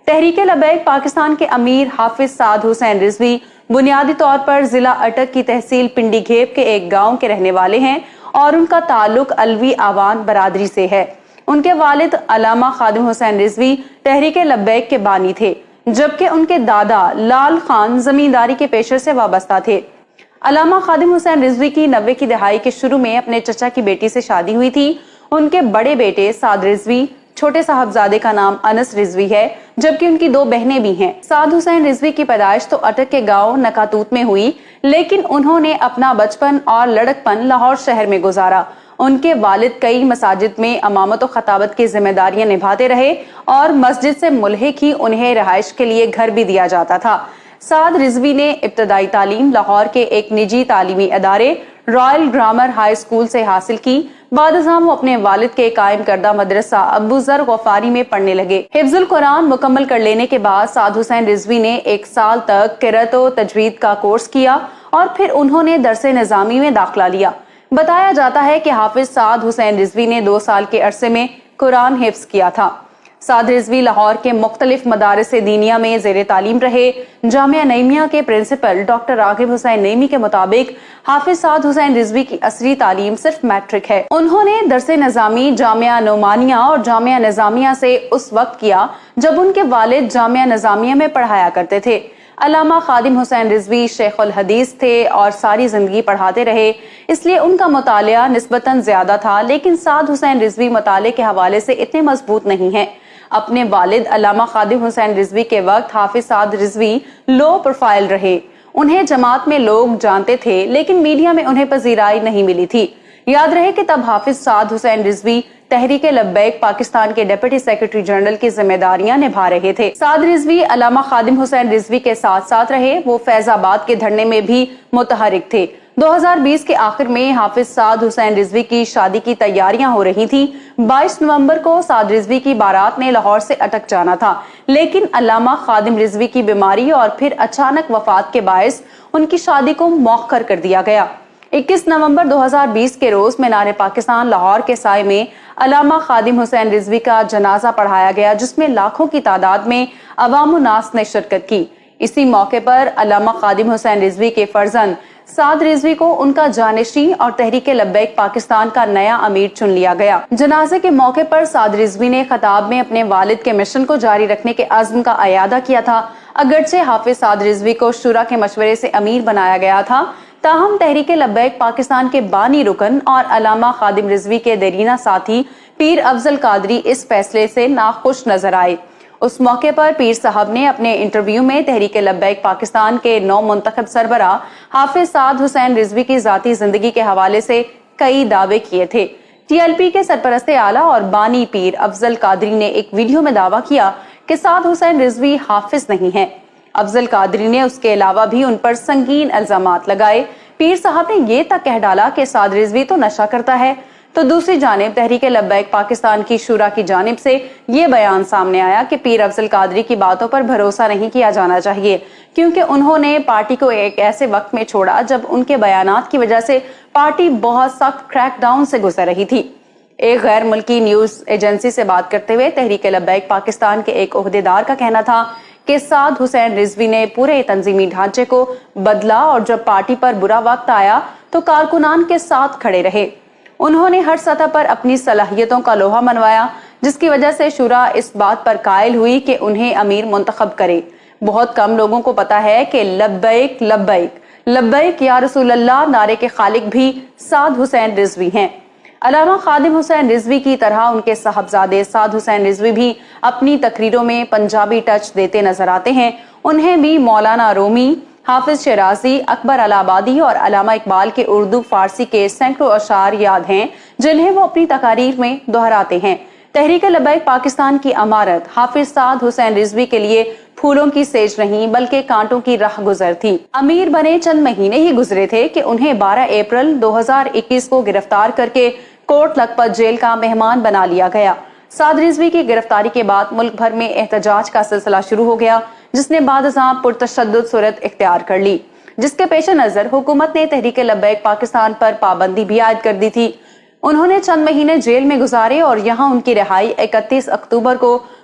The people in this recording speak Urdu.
تحریک لبیک پاکستان کے امیر حافظ سعد حسین رضوی بنیادی طور پر ضلع اٹک کی تحصیل پنڈی گھیب کے ایک گاؤں کے رہنے والے ہیں اور ان کا تعلق علوی آوان برادری سے ہے۔ ان کے والد علامہ خادم حسین رضوی تحریک لبیک کے بانی تھے، جبکہ ان کے دادا لال خان زمینداری کے پیشے سے وابستہ تھے۔ علامہ خادم حسین رضوی کی 90 کی دہائی کے شروع میں اپنے چچا کی بیٹی سے شادی ہوئی تھی۔ ان کے بڑے بیٹے سعد رضوی، چھوٹے صاحبزادے کا نام انس رضوی ہے، جبکہ ان کی 2 بہنیں بھی ہیں۔ سعد حسین رضوی کی پیدائش تو اٹک کے گاؤں نکاتوت میں ہوئی، لیکن انہوں نے اپنا بچپن اور لڑکپن لاہور شہر میں گزارا۔ ان کے والد کئی مساجد میں امامت و خطابت کی ذمہ داریاں نبھاتے رہے اور مسجد سے ملحق ہی انہیں رہائش کے لیے گھر بھی دیا جاتا تھا۔ سعد رضوی نے ابتدائی تعلیم لاہور کے ایک نجی تعلیمی ادارے رائل گرامر ہائی اسکول سے حاصل کی۔ بعد ازاں وہ اپنے والد کے قائم کردہ مدرسہ ابو ذر غفاری میں پڑھنے لگے۔ حفظ القرآن مکمل کر لینے کے بعد سعد حسین رضوی نے 1 سال تک قرأت و تجوید کا کورس کیا اور پھر انہوں نے درس نظامی میں داخلہ لیا۔ بتایا جاتا ہے کہ حافظ سعد حسین رضوی نے 2 سال کے عرصے میں قرآن حفظ کیا تھا۔ سعد رضوی لاہور کے مختلف مدارس دینیہ میں زیر تعلیم رہے۔ جامعہ نعیمیہ کے پرنسپل ڈاکٹر راغب حسین نعیمی کے مطابق حافظ سعد حسین رضوی کی عصری تعلیم صرف میٹرک ہے۔ انہوں نے درس نظامی جامعہ نعمانیہ اور جامعہ نظامیہ سے اس وقت کیا جب ان کے والد جامعہ نظامیہ میں پڑھایا کرتے تھے۔ علامہ خادم حسین رضوی شیخ الحدیث تھے اور ساری زندگی پڑھاتے رہے، اس لیے ان کا مطالعہ نسبتاً زیادہ تھا، لیکن سعد حسین رضوی مطالعے کے حوالے سے اتنے مضبوط نہیں ہیں۔ اپنے والد علامہ خادم حسین رضوی کے وقت حافظ سعد رضوی لو پروفائل رہے۔ انہیں جماعت میں لوگ جانتے تھے، لیکن میڈیا میں انہیں پذیرائی نہیں ملی تھی۔ یاد رہے کہ تب حافظ سعد حسین رضوی تحریک لبیک پاکستان کے ڈپٹی سیکرٹری جنرل کی ذمہ داریاں نبھا رہے تھے۔ سعد رضوی علامہ خادم حسین رضوی کے ساتھ ساتھ رہے۔ وہ فیض آباد کے دھرنے میں بھی متحرک تھے۔ 2020 کے آخر میں حافظ سعد حسین رضوی کی شادی کی تیاریاں ہو رہی تھیں۔ 22 نومبر کو سعد رضوی کی بارات نے لاہور سے اٹک جانا تھا، لیکن علامہ خادم رضوی کی بیماری اور پھر اچانک وفات کے باعث ان کی شادی کو مؤخر کر دیا گیا۔ 21 نومبر 2020 کے روز مینار پاکستان لاہور کے سائے میں علامہ خادم حسین رضوی کا جنازہ پڑھایا گیا، جس میں لاکھوں کی تعداد میں عوام الناس نے شرکت کی۔ اسی موقع پر علامہ خادم حسین رضوی کے فرزند سعد رضوی کو ان کا جانشین اور تحریک لبیک پاکستان کا نیا امیر چن لیا گیا۔ جنازے کے موقع پر سعد رضوی نے خطاب میں اپنے والد کے مشن کو جاری رکھنے کے عزم کا اعادہ کیا تھا۔ اگرچہ حافظ سعد رضوی کو شورا کے مشورے سے امیر بنایا گیا تھا، تاہم تحریک لبیک پاکستان کے بانی رکن اور علامہ خادم رضوی کے دیرینہ ساتھی پیر افضل قادری اس فیصلے سے ناخوش نظر آئے۔ اس موقع پر پیر صاحب نے اپنے انٹرویو میں تحریک لبیک پاکستان کے نو منتخب سربراہ حافظ سعد حسین رضوی کی ذاتی زندگی کے حوالے سے کئی دعوے کیے تھے۔ ٹی ایل پی کے سرپرست اعلیٰ اور بانی پیر افضل قادری نے ایک ویڈیو میں دعویٰ کیا کہ سعد حسین رضوی حافظ نہیں ہے۔ افضل قادری نے اس کے علاوہ بھی ان پر سنگین الزامات لگائے۔ پیر صاحب نے یہ تک کہہ ڈالا کہ سعد رضوی تو نشہ کرتا ہے، تو دوسری جانب تحریک لبیک پاکستان کی شورا کی جانب سے یہ بیان سامنے آیا کہ پیر افضل قادری کی باتوں پر بھروسہ نہیں کیا جانا چاہیے، کیونکہ انہوں نے پارٹی کو ایک ایسے وقت میں چھوڑا جب ان کے بیانات کی وجہ سے پارٹی بہت سخت کریک ڈاؤن سے گزر رہی تھی۔ ایک غیر ملکی نیوز ایجنسی سے بات کرتے ہوئے تحریک لبیک پاکستان کے ایک عہدیدار کا کہنا تھا کہ سعد حسین رضوی نے پورے تنظیمی ڈھانچے کو بدلا اور جب پارٹی پر برا وقت آیا تو کارکنان کے ساتھ کھڑے رہے۔ انہوں نے ہر سطح پر اپنی صلاحیتوں کا لوہا منوایا، جس کی وجہ سے شورا اس بات پر قائل ہوئی کہ انہیں امیر منتخب کرے۔ بہت کم لوگوں کو پتا ہے کہ لبیک لبیک لبیک یا رسول اللہ نعرے کے خالق بھی سعد حسین رضوی ہیں۔ علامہ خادم حسین رضوی کی طرح ان کے صاحبزادے سعد حسین رضوی بھی اپنی تقریروں میں پنجابی ٹچ دیتے نظر آتے ہیں۔ انہیں بھی مولانا رومی، حافظ شیرازی، اکبر الہ آبادی اور علامہ اقبال کے اردو فارسی کے سینکڑوں اشعار یاد ہیں، جنہیں وہ اپنی تقاریر میں دہراتے ہیں۔ تحریک لبیک پاکستان کی امارت حافظ سعد حسین رضوی کے لیے پھولوں کی سیج نہیں بلکہ کانٹوں کی راہ گزر تھی۔ امیر بنے چند مہینے ہی گزرے تھے کہ انہیں 12 اپریل 2021 کو گرفتار کر کے کوٹ لکھپت جیل کا مہمان بنا لیا گیا۔ سعد رضوی کی گرفتاری کے بعد ملک بھر میں احتجاج کا سلسلہ شروع ہو گیا، جس نے بعد ازاں پرتشدد صورت اختیار کر لی، جس کے پیش نظر حکومت نے تحریک لبیک پاکستان پر پابندی بھی عائد کر دی تھی۔ انہوں نے چند مہینے جیل میں گزارے اور یہاں ان کی رہائی 31 اکتوبر کو